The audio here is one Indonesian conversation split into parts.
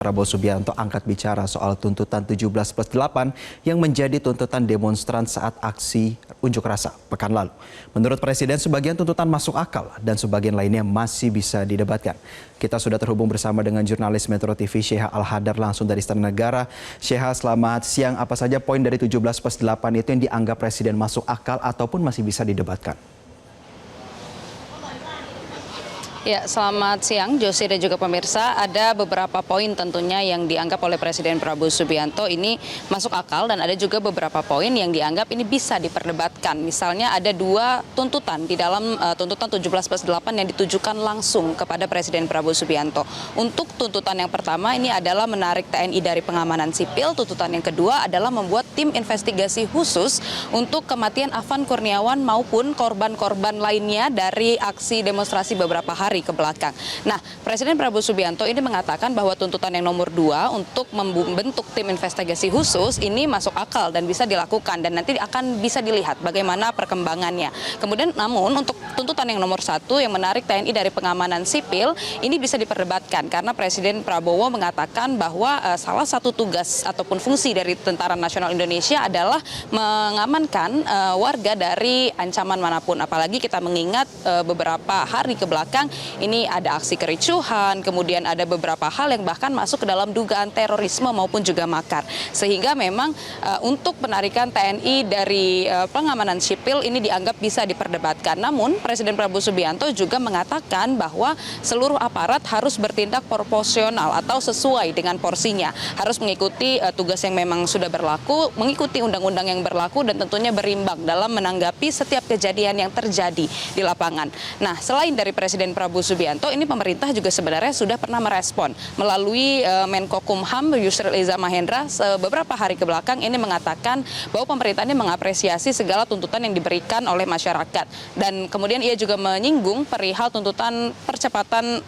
Prabowo Subianto angkat bicara soal tuntutan 17+8 yang menjadi tuntutan demonstran saat aksi unjuk rasa pekan lalu. Menurut Presiden, sebagian tuntutan masuk akal dan sebagian lainnya masih bisa didebatkan. Kita sudah terhubung bersama dengan jurnalis Metro TV Sheha Al-Hadar langsung dari Istana Negara. Sheha, selamat siang. Apa saja poin dari 17+8 itu yang dianggap Presiden masuk akal ataupun masih bisa didebatkan? Ya, selamat siang Josie dan juga pemirsa. Ada beberapa poin tentunya yang dianggap oleh Presiden Prabowo Subianto ini masuk akal dan ada juga beberapa poin yang dianggap ini bisa diperdebatkan. Misalnya ada dua tuntutan di dalam tuntutan 17+8 yang ditujukan langsung kepada Presiden Prabowo Subianto. Untuk tuntutan yang pertama ini adalah menarik TNI dari pengamanan sipil. Tuntutan yang kedua adalah membuat tim investigasi khusus untuk kematian Afan Kurniawan maupun korban-korban lainnya dari aksi demonstrasi beberapa hari ke belakang. Nah, Presiden Prabowo Subianto ini mengatakan bahwa tuntutan yang nomor 2 untuk membentuk tim investigasi khusus ini masuk akal dan bisa dilakukan dan nanti akan bisa dilihat bagaimana perkembangannya. Kemudian namun untuk tuntutan yang nomor 1 yang menarik TNI dari pengamanan sipil ini bisa diperdebatkan karena Presiden Prabowo mengatakan bahwa salah satu tugas ataupun fungsi dari Tentara Nasional Indonesia adalah mengamankan warga dari ancaman manapun. Apalagi kita mengingat beberapa hari ke belakang ini ada aksi kericuhan, kemudian ada beberapa hal yang bahkan masuk ke dalam dugaan terorisme maupun juga makar. Sehingga memang untuk penarikan TNI dari pengamanan sipil ini dianggap bisa diperdebatkan. Namun Presiden Prabowo Subianto juga mengatakan bahwa seluruh aparat harus bertindak proporsional atau sesuai dengan porsinya. Harus mengikuti tugas yang memang sudah berlaku, mengikuti undang-undang yang berlaku dan tentunya berimbang dalam menanggapi setiap kejadian yang terjadi di lapangan. Nah, selain dari Presiden Prabowo Subianto, ini pemerintah juga sebenarnya sudah pernah merespon melalui Menko Kumham Yusril Iza Mahendra beberapa hari ke belakang ini mengatakan bahwa pemerintah ini mengapresiasi segala tuntutan yang diberikan oleh masyarakat dan kemudian ia juga menyinggung perihal tuntutan percepatan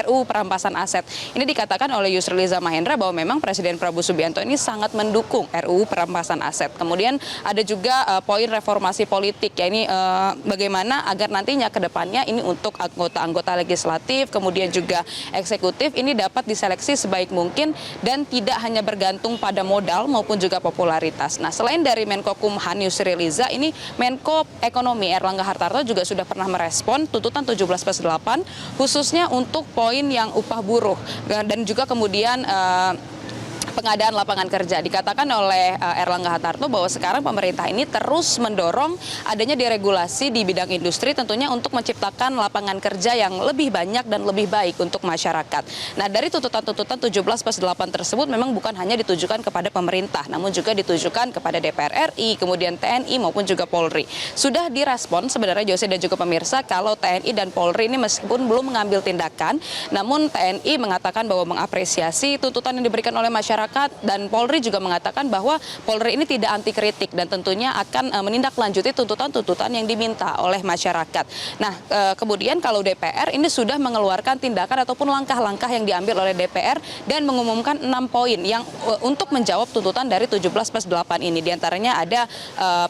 RUU perampasan aset. Ini dikatakan oleh Yusril Iza Mahendra bahwa memang Presiden Prabowo Subianto ini sangat mendukung RUU perampasan aset. Kemudian ada juga poin reformasi politik, ya ini bagaimana agar nantinya ke depannya ini untuk anggota-anggota legislatif, kemudian juga eksekutif ini dapat diseleksi sebaik mungkin dan tidak hanya bergantung pada modal maupun juga popularitas. Nah, selain dari Menko Kumham Yusril Iza, ini Menko Ekonomi Erlangga Hartarto juga sudah pernah merespon tuntutan 17+8 khususnya untuk poin yang upah buruh dan juga kemudian pengadaan lapangan kerja. Dikatakan oleh Erlangga Hartarto bahwa sekarang pemerintah ini terus mendorong adanya deregulasi di bidang industri tentunya untuk menciptakan lapangan kerja yang lebih banyak dan lebih baik untuk masyarakat. Nah, dari tuntutan-tuntutan 17+8 tersebut memang bukan hanya ditujukan kepada pemerintah, namun juga ditujukan kepada DPR RI, kemudian TNI maupun juga Polri. Sudah direspon sebenarnya Josie dan juga pemirsa kalau TNI dan Polri ini meskipun belum mengambil tindakan, namun TNI mengatakan bahwa mengapresiasi tuntutan yang diberikan oleh masyarakat dan Polri juga mengatakan bahwa Polri ini tidak anti kritik dan tentunya akan menindaklanjuti tuntutan-tuntutan yang diminta oleh masyarakat. Nah, kemudian kalau DPR ini sudah mengeluarkan tindakan ataupun langkah-langkah yang diambil oleh DPR dan mengumumkan 6 poin yang untuk menjawab tuntutan dari 17+8 ini. Di antaranya ada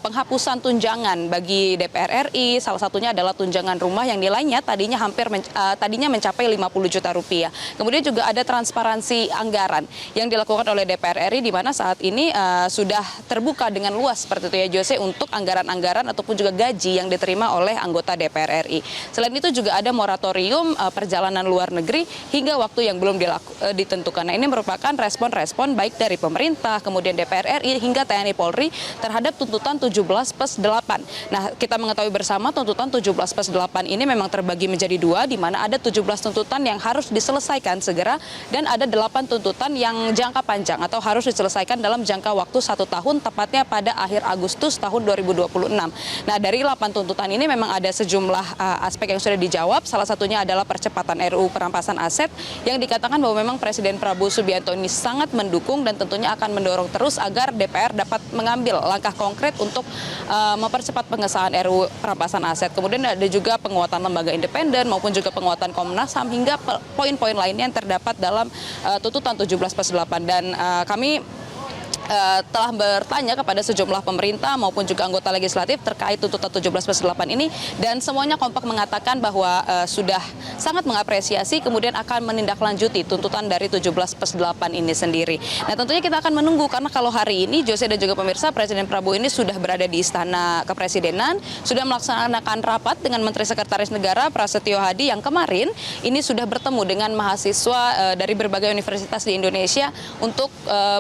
penghapusan tunjangan bagi DPR RI, salah satunya adalah tunjangan rumah yang nilainya tadinya mencapai 50 juta rupiah. Kemudian juga ada transparansi anggaran yang dilakukan oleh DPR RI di mana saat ini sudah terbuka dengan luas seperti itu ya Jose untuk anggaran-anggaran ataupun juga gaji yang diterima oleh anggota DPR RI. Selain itu juga ada moratorium perjalanan luar negeri hingga waktu yang belum ditentukan. Nah, ini merupakan respon-respon baik dari pemerintah, kemudian DPR RI hingga TNI Polri terhadap tuntutan 17+8. Nah, kita mengetahui bersama tuntutan 17+8 ini memang terbagi menjadi 2 di mana ada 17 tuntutan yang harus diselesaikan segera dan ada 8 tuntutan yang jangka panjang atau harus diselesaikan dalam jangka waktu 1 tahun tepatnya pada akhir Agustus tahun 2026. Nah, dari 8 tuntutan ini memang ada sejumlah aspek yang sudah dijawab. Salah satunya adalah percepatan RUU perampasan aset yang dikatakan bahwa memang Presiden Prabowo Subianto ini sangat mendukung dan tentunya akan mendorong terus agar DPR dapat mengambil langkah konkret untuk mempercepat pengesahan RUU perampasan aset. Kemudian ada juga penguatan lembaga independen maupun juga penguatan Komnas HAM hingga poin-poin lainnya yang terdapat dalam tuntutan 17+8 dan kami telah bertanya kepada sejumlah pemerintah maupun juga anggota legislatif terkait tuntutan 17+8 ini, dan semuanya kompak mengatakan bahwa sudah sangat mengapresiasi kemudian akan menindaklanjuti tuntutan dari 17+8 ini sendiri. Nah, tentunya kita akan menunggu, karena kalau hari ini Jose dan juga pemirsa, Presiden Prabowo ini sudah berada di Istana Kepresidenan, sudah melaksanakan rapat dengan Menteri Sekretaris Negara Prasetyo Hadi yang kemarin ini sudah bertemu dengan mahasiswa dari berbagai universitas di Indonesia untuk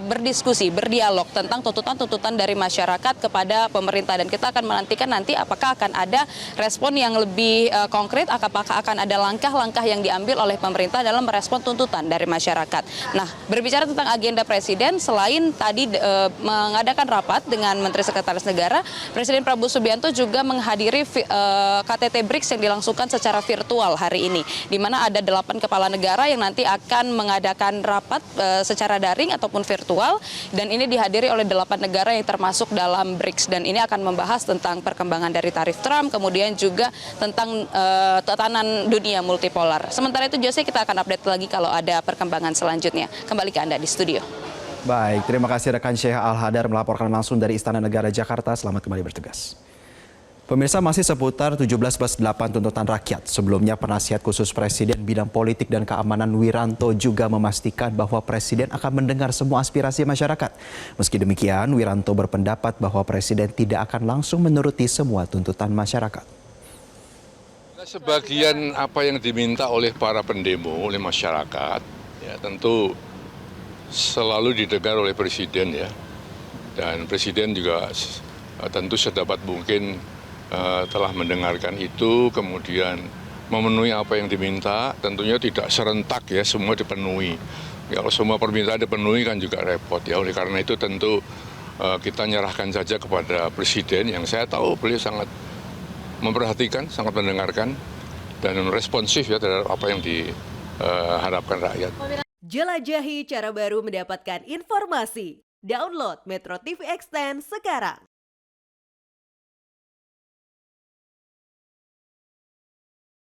berdiskusi, berdialog tentang tuntutan-tuntutan dari masyarakat kepada pemerintah, dan kita akan menantikan nanti apakah akan ada respon yang lebih konkret, apakah akan ada langkah-langkah yang diambil oleh pemerintah dalam merespon tuntutan dari masyarakat. Nah, berbicara tentang agenda Presiden, selain tadi mengadakan rapat dengan Menteri Sekretaris Negara, Presiden Prabowo Subianto juga menghadiri KTT BRICS yang dilangsungkan secara virtual hari ini, di mana ada 8 kepala negara yang nanti akan mengadakan rapat secara daring ataupun virtual, dan ini dihadiri oleh 8 negara yang termasuk dalam BRICS, dan ini akan membahas tentang perkembangan dari tarif Trump, kemudian juga tentang tatanan dunia multipolar. Sementara itu, Jose, kita akan update lagi kalau ada perkembangan selanjutnya. Kembali ke Anda di studio. Baik, terima kasih rekan Syekh Al-Hadar melaporkan langsung dari Istana Negara Jakarta. Selamat kembali bertugas. Pemirsa, masih seputar 17+8 tuntutan rakyat. Sebelumnya, penasihat khusus Presiden bidang politik dan keamanan Wiranto juga memastikan bahwa Presiden akan mendengar semua aspirasi masyarakat. Meski demikian, Wiranto berpendapat bahwa Presiden tidak akan langsung menuruti semua tuntutan masyarakat. Sebagian apa yang diminta oleh para pendemo, oleh masyarakat, ya tentu selalu didengar oleh Presiden, ya. Dan Presiden juga tentu sedapat mungkin telah mendengarkan itu, kemudian memenuhi apa yang diminta. Tentunya tidak serentak, ya, semua dipenuhi. Kalau semua permintaan dipenuhi kan juga repot, ya. Oleh karena itu tentu kita nyerahkan saja kepada Presiden, yang saya tahu beliau sangat memperhatikan, sangat mendengarkan, dan responsif, ya, terhadap apa yang diharapkan rakyat. Jelajahi cara baru mendapatkan informasi. Download Metro TV Extend sekarang.